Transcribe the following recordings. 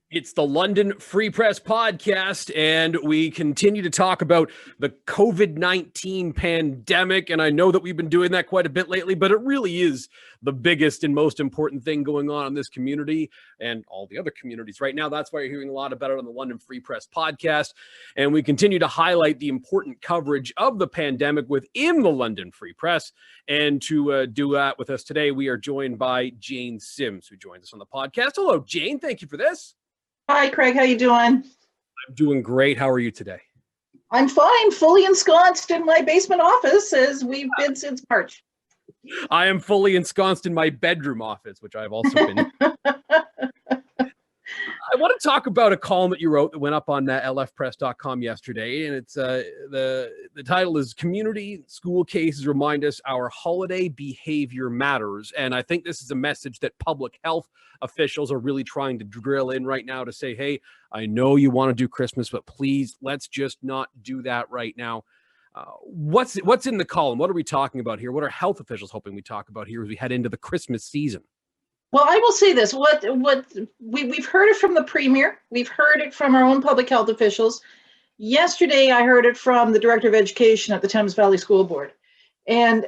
It's the London Free Press podcast, and we continue to talk about the COVID-19 pandemic. And I know that we've been doing that quite a bit lately, but it really is the biggest and most important thing going on in this community and all the other communities right now. That's why you're hearing a lot about it on the London Free Press podcast. And we continue to highlight the important coverage of the pandemic within the London Free Press. And to do that with us today, we are joined by Jane Sims, who joins us on the podcast. Hello, Jane. Thank you for this. Hi, Craig. How you doing? I'm doing great. How are you today? I'm fine. Fully ensconced in my basement office as we've been since March. I am fully ensconced in my bedroom office, which I've also been. I want to talk about a column that you wrote that went up on lfpress.com yesterday, and it's the title is "Community School Cases Remind Us Our Holiday Behavior Matters." And I think this is a message that public health officials are really trying to drill in right now to say, hey, I know you want to do Christmas, but please, let's just not do that right now. What's in the column? What are we talking about here? What are health officials hoping we talk about here as we head into the Christmas season? Well, I will say this: we've heard it from the Premier, we've heard it from our own public health officials. Yesterday, I heard it from the Director of Education at the Thames Valley School Board, and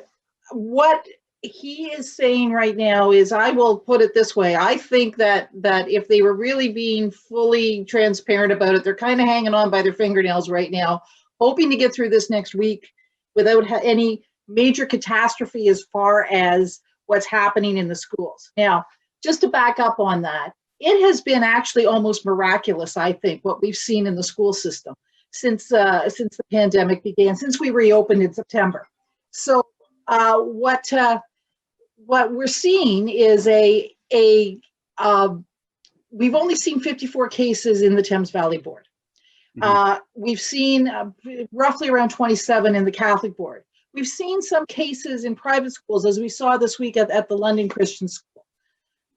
what he is saying right now is, I will put it this way: I think that if they were really being fully transparent about it, they're kind of hanging on by their fingernails right now, hoping to get through this next week without any major catastrophe as far as what's happening in the schools. Now, just to back up on that, it has been actually almost miraculous, I think, what we've seen in the school system since the pandemic began, since we reopened in September. So what we're seeing is we've only seen 54 cases in the Thames Valley Board. We've seen roughly around 27 in the Catholic Board. We've seen some cases in private schools, as we saw this week at the London Christian School,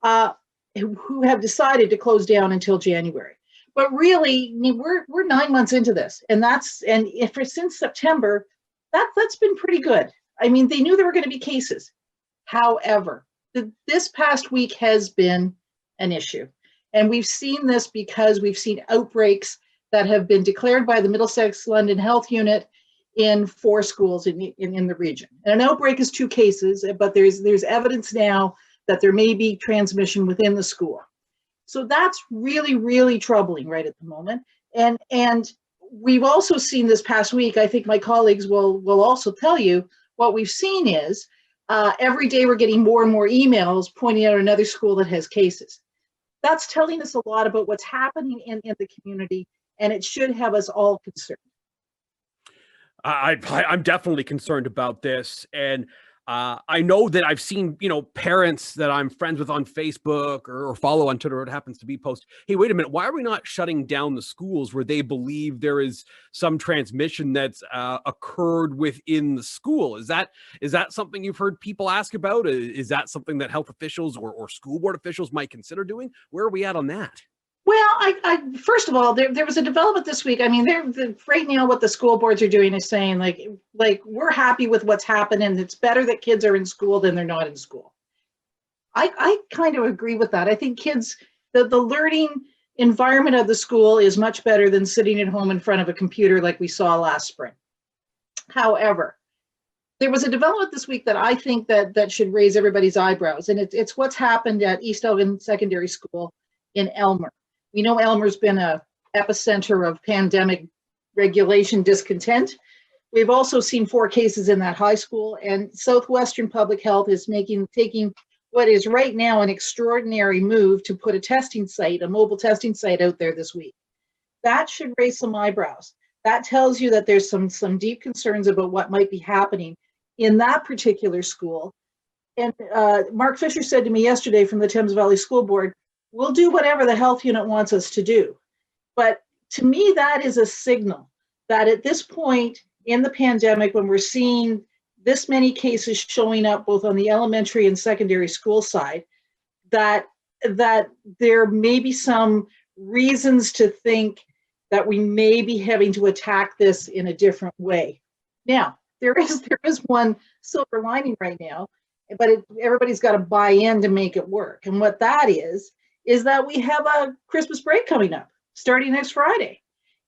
who have decided to close down until January. But really, we're 9 months into this, and since September, that's been pretty good. I mean, they knew there were going to be cases. However, this past week has been an issue, and we've seen this because we've seen outbreaks that have been declared by the Middlesex London Health Unit in 4 schools in the region. And an outbreak is 2 cases, but there's evidence now that there may be transmission within the school. So that's really, really troubling right at the moment. And we've also seen this past week, I think my colleagues will also tell you, what we've seen is every day we're getting more and more emails pointing out another school that has cases. That's telling us a lot about what's happening in the community, and it should have us all concerned. I'm definitely concerned about this. And I know that I've seen, parents that I'm friends with on Facebook or follow on Twitter, it happens to be, post, hey, wait a minute, why are we not shutting down the schools where they believe there is some transmission that's occurred within the school? Is that something you've heard people ask about? Is that something that health officials or school board officials might consider doing? Where are we at on that? Well, I first of all, there was a development this week. I mean, right now what the school boards are doing is saying like we're happy with what's happened, and it's better that kids are in school than they're not in school. I kind of agree with that. I think kids, the learning environment of the school is much better than sitting at home in front of a computer like we saw last spring. However, there was a development this week that I think that should raise everybody's eyebrows, and it's what's happened at East Elgin Secondary School in Elmer. We know Elmer's been an epicenter of pandemic regulation discontent. We've also seen 4 cases in that high school, and Southwestern Public Health is taking what is right now an extraordinary move to put a mobile testing site out there this week. That should raise some eyebrows. That tells you that there's some deep concerns about what might be happening in that particular school. And Mark Fisher said to me yesterday from the Thames Valley School Board, we'll do whatever the health unit wants us to do. But to me, that is a signal that at this point in the pandemic, when we're seeing this many cases showing up both on the elementary and secondary school side, that there may be some reasons to think that we may be having to attack this in a different way. Now, there is one silver lining right now, but everybody's got to buy in to make it work. And what that is is that we have a Christmas break coming up starting next Friday.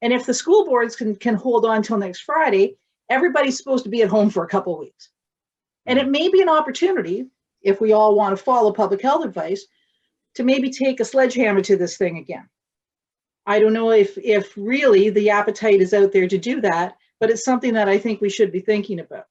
And if the school boards can hold on till next Friday, everybody's supposed to be at home for a couple of weeks. And it may be an opportunity, if we all want to follow public health advice, to maybe take a sledgehammer to this thing again. I don't know if really the appetite is out there to do that, but it's something that I think we should be thinking about.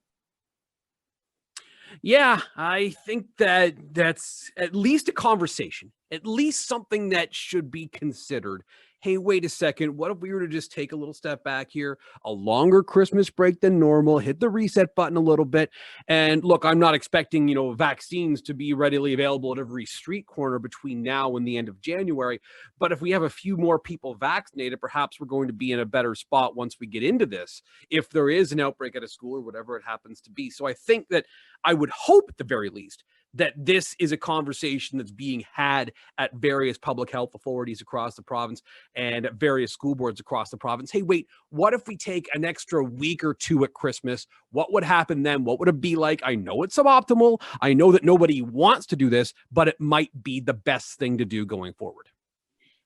Yeah, I think that's at least a conversation, at least something that should be considered. Hey, wait a second. What if we were to just take a little step back here, a longer Christmas break than normal, hit the reset button a little bit? And look, I'm not expecting, vaccines to be readily available at every street corner between now and the end of January. But if we have a few more people vaccinated, perhaps we're going to be in a better spot once we get into this, if there is an outbreak at a school or whatever it happens to be. So I think that I would hope at the very least that this is a conversation that's being had at various public health authorities across the province and at various school boards across the province. Hey, wait, what if we take an extra week or two at Christmas? What would happen then? What would it be like? I know it's suboptimal. I know that nobody wants to do this, but it might be the best thing to do going forward.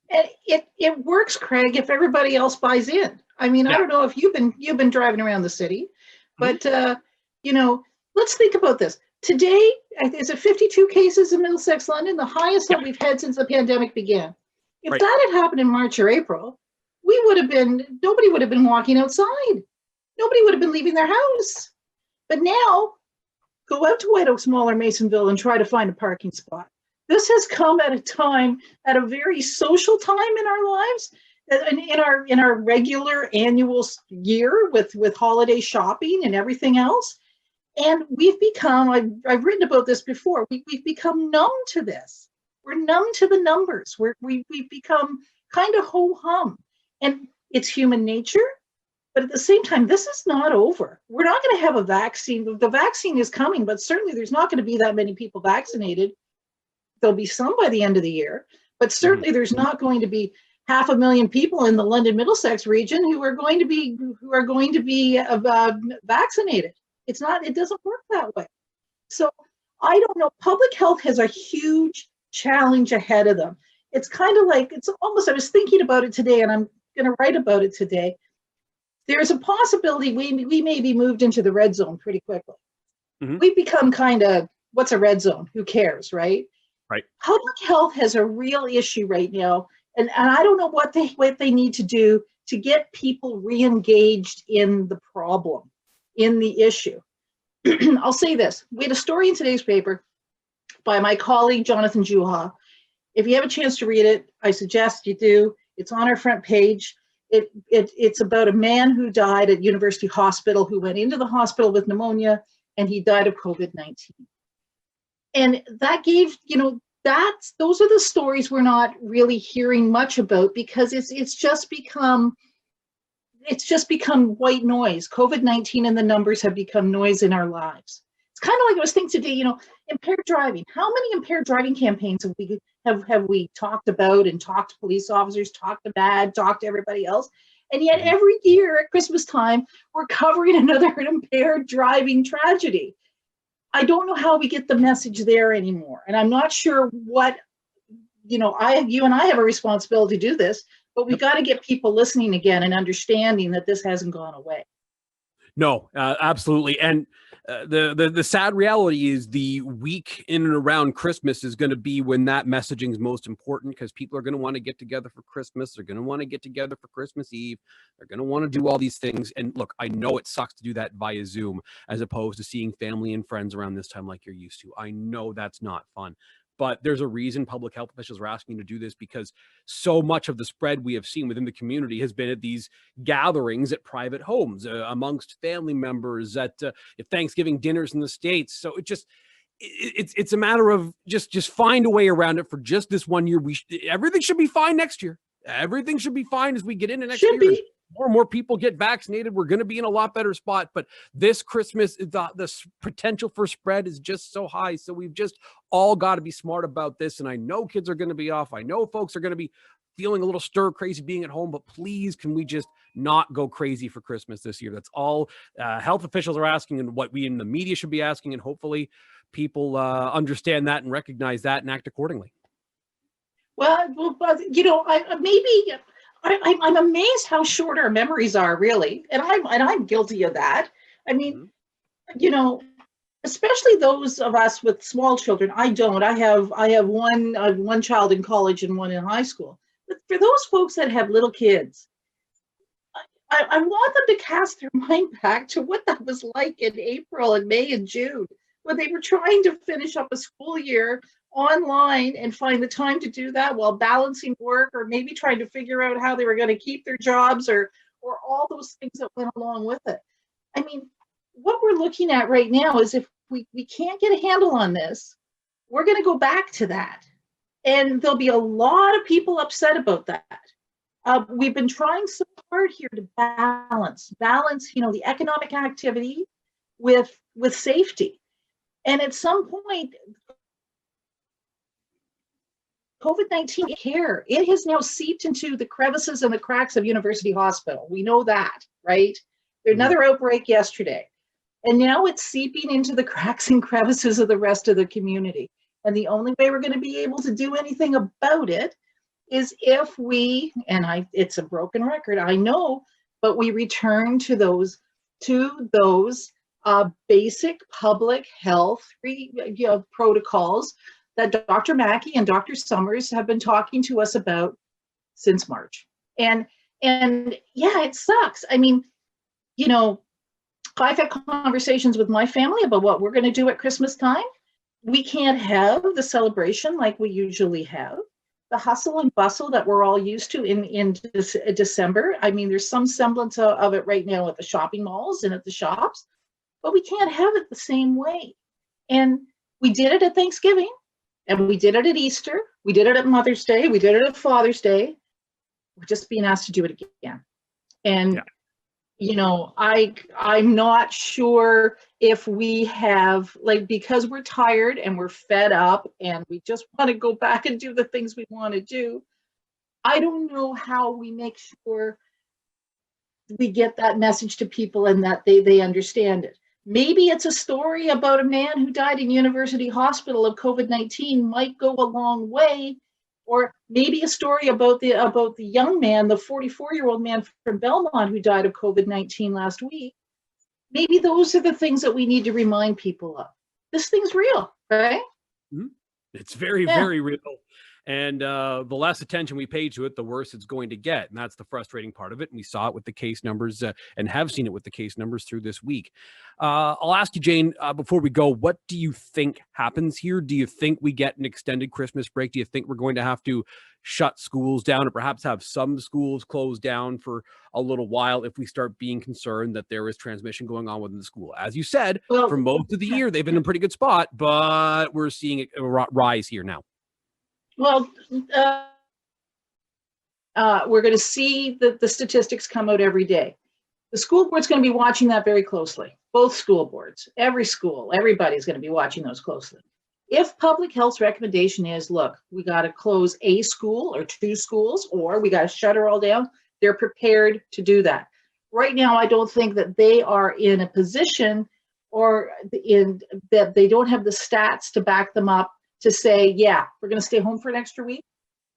And it works, Craig, if everybody else buys in. I mean, yeah. I don't know if you've been driving around the city, but let's think about this. Today, is it 52 cases in Middlesex, London, the highest that we've had since the pandemic began. If that had happened in March or April, nobody would have been walking outside. Nobody would have been leaving their house. But now, go out to White Oaks Mall or Masonville and try to find a parking spot. This has come at a very social time in our lives, in our regular annual year with holiday shopping and everything else. And we've become, I've written about this before, we've become numb to this. We're numb to the numbers. We've become kind of ho-hum. And it's human nature, but at the same time, this is not over. We're not going to have a vaccine. The vaccine is coming, but certainly there's not going to be that many people vaccinated. There'll be some by the end of the year, but certainly there's not going to be 500,000 people in the London Middlesex region who are going to be vaccinated. It doesn't work that way. So I don't know. Public health has a huge challenge ahead of them. It's kind of like, I was thinking about it today, and I'm going to write about it today. There's a possibility we may be moved into the red zone pretty quickly. Mm-hmm. We've become kind of, what's a red zone? Who cares, right? Right. Public health has a real issue right now, and I don't know what they need to do to get people re-engaged in the problem, in the issue. I'll say this. We had a story in today's paper by my colleague, Jonathan Juha. If you have a chance to read it, I suggest you do. It's on our front page. It's about a man who died at University Hospital, who went into the hospital with pneumonia, and he died of COVID-19. And that gave, those are the stories we're not really hearing much about, because it's just become white noise. COVID-19 and the numbers have become noise in our lives. It's kind of like I was thinking today, impaired driving. How many impaired driving campaigns have we talked about, and talked to police officers, talked to MAD, talked to everybody else? And yet every year at Christmas time, we're covering another impaired driving tragedy. I don't know how we get the message there anymore. And I'm not sure what, you and I have a responsibility to do this, but we've got to get people listening again and understanding that this hasn't gone away. No, absolutely. And the sad reality is the week in and around Christmas is going to be when that messaging is most important, because people are going to want to get together for Christmas. They're going to want to get together for Christmas Eve. They're going to want to do all these things. And look, I know it sucks to do that via Zoom as opposed to seeing family and friends around this time like you're used to. I know that's not fun. But there's a reason public health officials are asking to do this, because so much of the spread we have seen within the community has been at these gatherings at private homes, amongst family members, at Thanksgiving dinners in the States. So it's a matter of just find a way around it for just this 1 year. Everything should be fine next year. Everything should be fine as we get into next year. More and more people get vaccinated. We're going to be in a lot better spot. But this Christmas, the potential for spread is just so high. So we've just all got to be smart about this. And I know kids are going to be off. I know folks are going to be feeling a little stir crazy being at home. But please, can we just not go crazy for Christmas this year? That's all health officials are asking, and what we in the media should be asking. And hopefully people understand that and recognize that and act accordingly. But I'm amazed how short our memories are, really, and I'm guilty of that. I mean, Mhm. you know, especially those of us with small children. I don't. I have one child in college and one in high school. But for those folks that have little kids, I want them to cast their mind back to what that was like in April and May and June when they were trying to finish up a school year online and find the time to do that while balancing work or maybe trying to figure out how they were going to keep their jobs or all those things that went along with it. I mean, what we're looking at right now is if we can't get a handle on this, we're going to go back to that. And there'll be a lot of people upset about that. We've been trying so hard here to balance, the economic activity with safety. And at some point, COVID-19 care, it has now seeped into the crevices and the cracks of University Hospital. We know that, right? There's another outbreak yesterday. And now it's seeping into the cracks and crevices of the rest of the community. And the only way we're going to be able to do anything about it is if we, it's a broken record, I know, but we return to those basic public health protocols that Dr. Mackey and Dr. Summers have been talking to us about since March. And yeah, it sucks. I mean, I've had conversations with my family about what we're going to do at Christmas time. We can't have the celebration like we usually have. The hustle and bustle that we're all used to in December. I mean, there's some semblance of it right now at the shopping malls and at the shops, but we can't have it the same way. And we did it at Thanksgiving, and we did it at Easter. We did it at Mother's Day. We did it at Father's Day. We're just being asked to do it again. And I'm not sure if we have, because we're tired and we're fed up and we just want to go back and do the things we want to do. I don't know how we make sure we get that message to people and that they understand it. Maybe it's a story about a man who died in University Hospital of COVID-19 might go a long way. Or maybe a story about the young man, the 44-year-old man from Belmont who died of COVID-19 last week. Maybe those are the things that we need to remind people of. This thing's real, right? Mm-hmm. It's very, very real. And the less attention we pay to it, the worse it's going to get. And that's the frustrating part of it. And we saw it with the case numbers and have seen it with the case numbers through this week. I'll ask you, Jane, before we go, what do you think happens here? Do you think we get an extended Christmas break? Do you think we're going to have to shut schools down or perhaps have some schools closed down for a little while if we start being concerned that there is transmission going on within the school? As you said, for most of the year, they've been in a pretty good spot, but we're seeing it rise here now. Well, we're going to see the statistics come out every day. The school board's going to be watching that very closely. Both school boards, every school, everybody's going to be watching those closely. If public health's recommendation is, look, we got to close a school or two schools, or we got to shut her all down, they're prepared to do that. Right now, I don't think that they are in a position or that they don't have the stats to back them up to say, yeah, we're going to stay home for an extra week.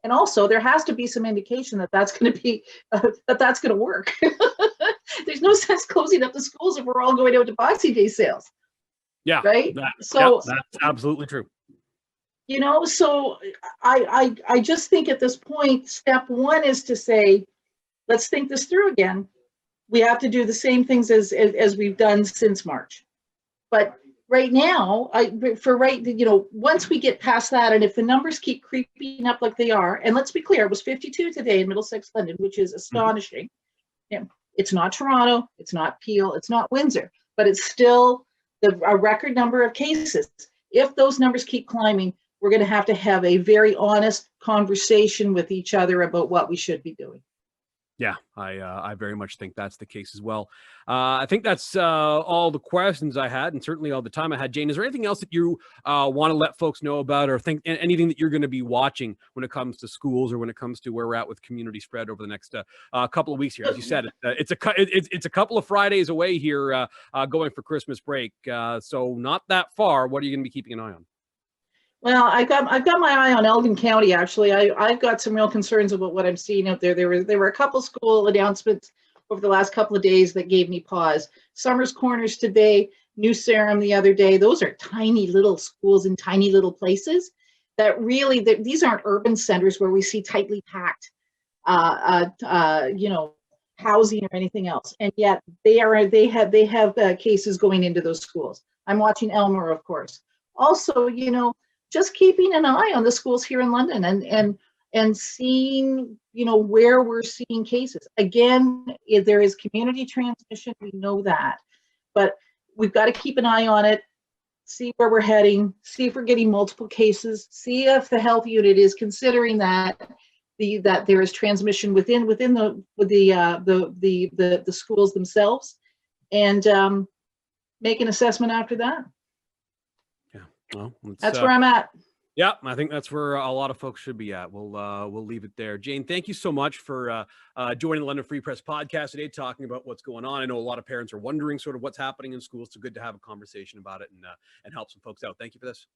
And also, there has to be some indication that that's going to work. There's no sense closing up the schools if we're all going out to Boxing Day sales. Yeah, right. That's absolutely true. So I just think at this point, step one is to say, let's think this through again. We have to do the same things as we've done since March. But right now, once we get past that, and if the numbers keep creeping up like they are, and let's be clear, it was 52 today in Middlesex, London, which is astonishing. Mm-hmm. It's not Toronto, it's not Peel, it's not Windsor, but it's still a record number of cases. If those numbers keep climbing, we're going to have a very honest conversation with each other about what we should be doing. Yeah, I very much think that's the case as well. I think that's all the questions I had, and certainly all the time I had. Jane, is there anything else that you want to let folks know about, or think anything that you're going to be watching when it comes to schools or when it comes to where we're at with community spread over the next couple of weeks here? As you said, it's a couple of Fridays away here, going for Christmas break, so not that far. What are you going to be keeping an eye on? Well, I've got my eye on Elgin County. Actually, I've got some real concerns about what I'm seeing out there. There were a couple school announcements over the last couple of days that gave me pause. Summers Corners today, New Sarum the other day. Those are tiny little schools in tiny little places that really these aren't urban centers where we see tightly packed, housing or anything else, and yet they have cases going into those schools. I'm watching Elmer, of course. Also, just keeping an eye on the schools here in London and seeing, where we're seeing cases. Again, if there is community transmission, we know that, but we've got to keep an eye on it, see where we're heading, see if we're getting multiple cases, see if the health unit is considering that there is transmission within the schools themselves, and make an assessment after that. Well, that's where I'm at. Yeah, I think that's where a lot of folks should be at. We'll leave it there. Jane, thank you so much for joining the London Free Press podcast today, talking about what's going on. I know a lot of parents are wondering sort of what's happening in schools. So good to have a conversation about it and help some folks out. Thank you for this.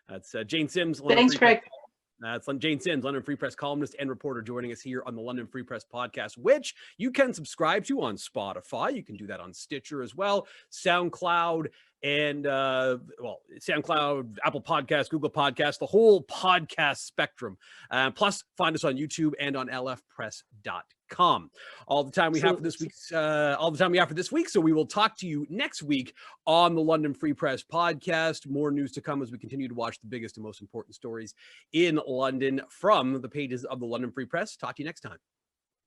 That's Jane Sims. Thanks, Craig. That's Jane Sims, London Free Press columnist and reporter, joining us here on the London Free Press podcast, which you can subscribe to on Spotify. You can do that on Stitcher as well, SoundCloud, and SoundCloud, Apple Podcasts, Google Podcasts, the whole podcast spectrum. Plus, find us on YouTube and on lfpress.com. All the time we have for this week. So we will talk to you next week on the London Free Press podcast. More news to come as we continue to watch the biggest and most important stories in London from the pages of the London Free Press. Talk to you next time.